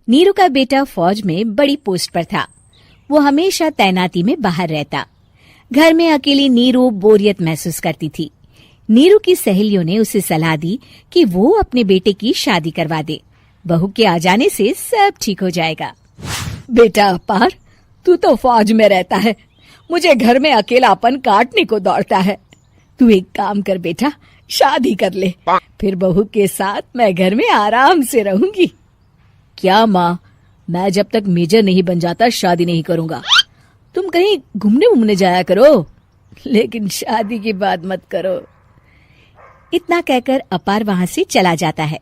नीरू का बेटा फौज में बड़ी पोस्ट पर था। वो हमेशा तैनाती में बाहर रहता। घर में अकेली नीरू बोरियत महसूस करती थी। नीरू की सहेलियों ने उसे सलाह दी कि वो अपने बेटे की शादी करवा दे। बहू के आ जाने से सब ठीक हो जाएगा। बेटा अपार, तू तो फौज में रहता है, मुझे घर में अकेलापन काटने को दौड़ता है। तू एक काम कर बेटा, शादी कर ले, फिर बहू के साथ मैं घर में आराम से रहूंगी। क्या माँ, मैं जब तक मेजर नहीं बन जाता शादी नहीं करूंगा। तुम कहीं घूमने जाया करो, लेकिन शादी की बात मत करो। इतना कहकर अपार वहां से चला जाता है,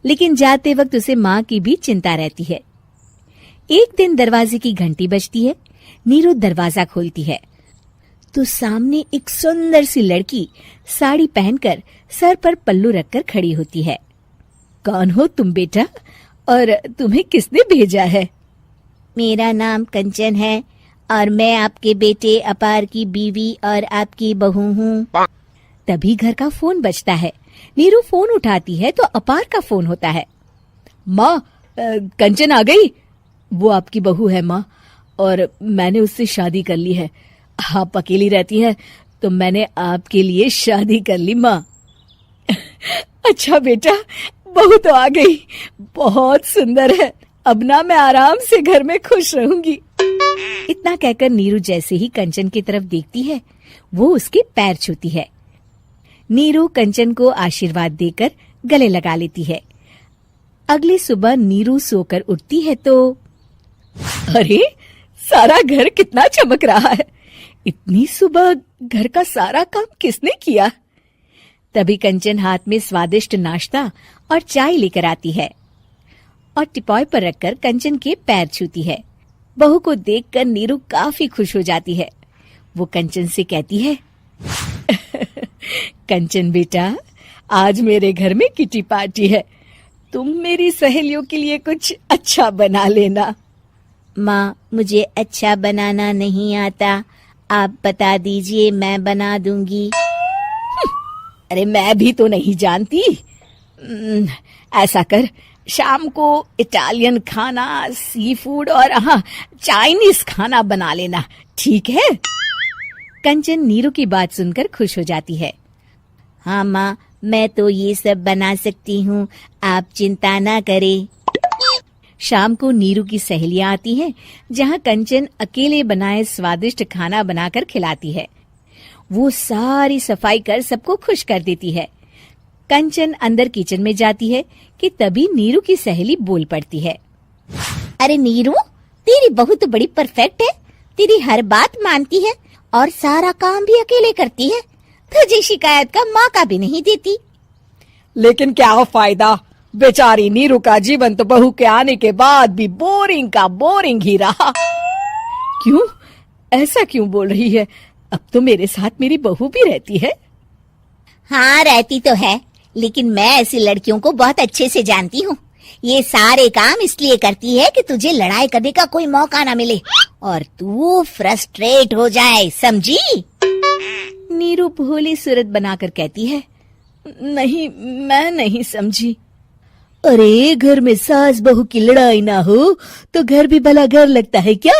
लेकिन जाते वक्त उसे माँ की भी चिंता रहती है। एक दिन दरवाजे की घंटी बजती है। नीरू दरवाजा खोलती है तो सामने एक सुंदर सी लड़की साड़ी पहनकर सर पर पल्लू रखकर खड़ी होती है। कौन हो तुम बेटा, और तुम्हें किसने भेजा है? मेरा नाम कंचन है और मैं आपके बेटे अपार की बीवी और आपकी बहू हूँ। तभी घर का फोन बजता है। नीरू फोन उठाती है तो अपार का फोन होता है। माँ, कंचन आ गई। वो आपकी बहू है माँ, और मैंने उससे शादी कर ली है। आप अकेली रहती हैं तो मैंने आपके लिए शादी कर ली माँ। अच्छा बेटा, बहू तो आ गई, बहुत सुंदर है। अब ना मैं आराम से घर में खुश रहूंगी। इतना कहकर नीरू जैसे ही कंचन की तरफ देखती है, वो उसके पैर छूती है। नीरू कंचन को आशीर्वाद देकर गले लगा लेती है। अगली सुबह नीरू सोकर उठती है तो अरे, सारा घर कितना चमक रहा है। इतनी सुबह घर का सारा काम किसने किया? तभी कंचन हाथ में स्वादिष्ट नाश्ता और चाय लेकर आती है और टिपॉय पर रखकर कंचन के पैर छूती है। बहू को देखकर नीरू काफी खुश हो जाती है। वो कंचन से कहती है, कंचन बेटा, आज मेरे घर में किटी पार्टी है, तुम मेरी सहेलियों के लिए कुछ अच्छा बना लेना। माँ, मुझे अच्छा बनाना नहीं आता, आप बता दीजिए, मैं बना दूंगी। अरे मैं भी तो नहीं जानती। ऐसा कर, शाम को इटालियन खाना, सी फूड और हाँ, चाइनीज खाना बना लेना, ठीक है? कंचन नीरू की बात सुनकर खुश हो जाती है। हाँ माँ, मैं तो ये सब बना सकती हूँ, आप चिंता ना करें। शाम को नीरू की सहेलियां आती हैं, जहाँ कंचन अकेले बनाए स्वादिष्ट खाना बनाकर खिलाती है। वो सारी सफाई कर सबको खुश कर देती है। कंचन अंदर किचन में जाती है कि तभी नीरू की सहेली बोल पड़ती है। अरे नीरू, तेरी बहू तो बड़ी परफेक्ट है, तेरी हर बात मानती है और सारा काम भी अकेले करती है, तुझे शिकायत का मौका भी नहीं देती। लेकिन क्या फायदा, बेचारी नीरू का जीवन तो बहू के आने के बाद भी बोरिंग का बोरिंग ही रहा। क्यों, ऐसा क्यों बोल रही है? अब तो मेरे साथ मेरी बहू भी रहती है। हाँ, रहती तो है, लेकिन मैं ऐसी लड़कियों को बहुत अच्छे से जानती हूँ। ये सारे काम इसलिए करती है कि तुझे लड़ाई करने का कोई मौका ना मिले और तू फ्रस्ट्रेट हो जाए, समझी? नीरू भोली सूरत बनाकर कहती है, नहीं, मैं नहीं समझी। अरे, घर में सास बहू की लड़ाई ना हो तो घर भी भला घर लगता है क्या?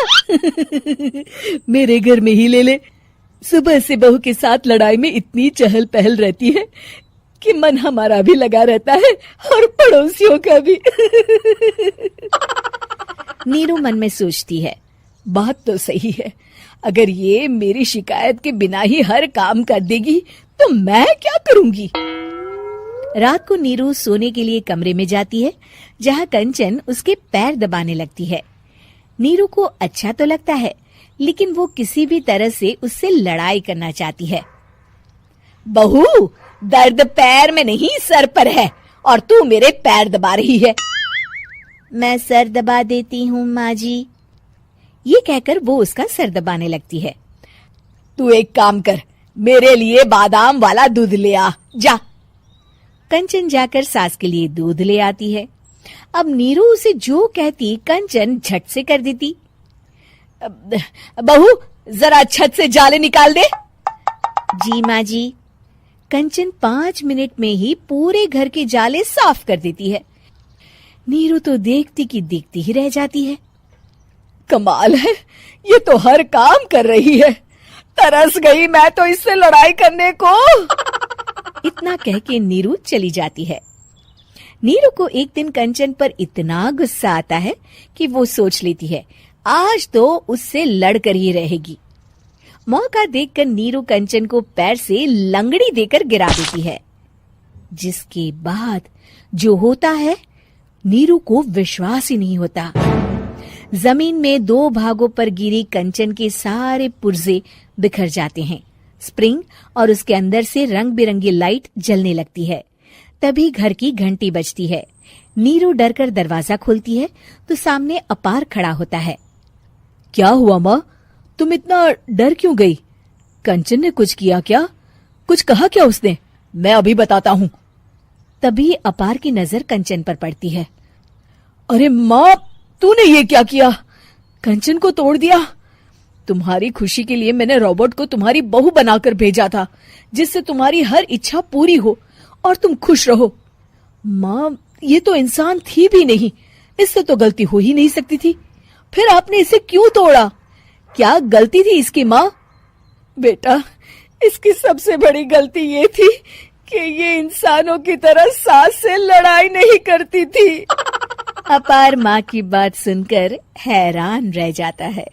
मेरे घर में ही ले ले। सुबह से बहू के साथ लड़ाई में इतनी चहल पहल रहती है कि मन हमारा भी लगा रहता है और पड़ोसियों का भी। नीरू मन में सोचती है, बात तो सही है, अगर ये मेरी शिकायत के बिना ही हर काम कर देगी तो मैं क्या करूंगी? रात को नीरू सोने के लिए कमरे में जाती है, जहाँ कंचन उसके पैर दबाने लगती है। नीरू को अच्छा तो लगता है, लेकिन वो किसी भी तरह से उससे लड़ाई करना चाहती है। बहू, दर्द पैर में नहीं सर पर है और तू मेरे पैर दबा रही है। मैं सर दबा देती हूँ माँ जी। ये कहकर वो उसका सर दबाने लगती है। तू एक काम कर, मेरे लिए बादाम वाला दूध ले आ, जा। कंचन जाकर सास के लिए दूध ले आती है। अब नीरू उसे जो कहती कंचन झट से कर देती। बहू, जरा छत से जाले निकाल दे। जी माँ जी। कंचन 5 मिनट में ही पूरे घर के जाले साफ कर देती है। नीरू तो देखती की देखती ही रह जाती है। कमाल है, ये तो हर काम कर रही है। तरस गई मैं तो इससे लड़ाई करने को। इतना कह के नीरू चली जाती है। नीरू को एक दिन कंचन पर इतना गुस्सा आता है कि वो सोच लेती है आज तो उससे लड़कर ही रहेगी। मौका देखकर नीरू कंचन को पैर से लंगड़ी देकर गिरा देती है, जिसके बाद जो होता है नीरू को विश्वास ही नहीं होता। जमीन में 2 भागों पर गिरी कंचन के सारे पुर्जे बिखर जाते हैं। स्प्रिंग और उसके अंदर से रंग बिरंगी लाइट जलने लगती है। तभी घर की घंटी बजती है। नीरू डरकर दरवाजा खोलती है तो सामने अपार खड़ा होता है। क्या हुआ माँ, तुम इतना डर क्यों गई? कंचन ने कुछ किया क्या? कुछ कहा क्या उसने? मैं अभी बताता हूँ। तभी अपार की नजर कंचन पर पड़ती है। अरे माँ, तूने ये क्या किया? कंचन को तोड़ दिया। तुम्हारी खुशी के लिए मैंने रॉबर्ट को तुम्हारी बहू बनाकर भेजा था, जिससे तुम्हारी हर इच्छा पूरी हो और तुम खुश रहो। माँ, ये तो इंसान थी भी नहीं, इससे तो गलती हो ही नहीं सकती थी। फिर आपने इसे क्यों तोड़ा? क्या गलती थी इसकी माँ? बेटा, इसकी सबसे बड़ी गलती ये थी कि ये इंसानों की तरह सास से लड़ाई नहीं करती थी। अपार माँ की बात सुनकर हैरान रह जाता है।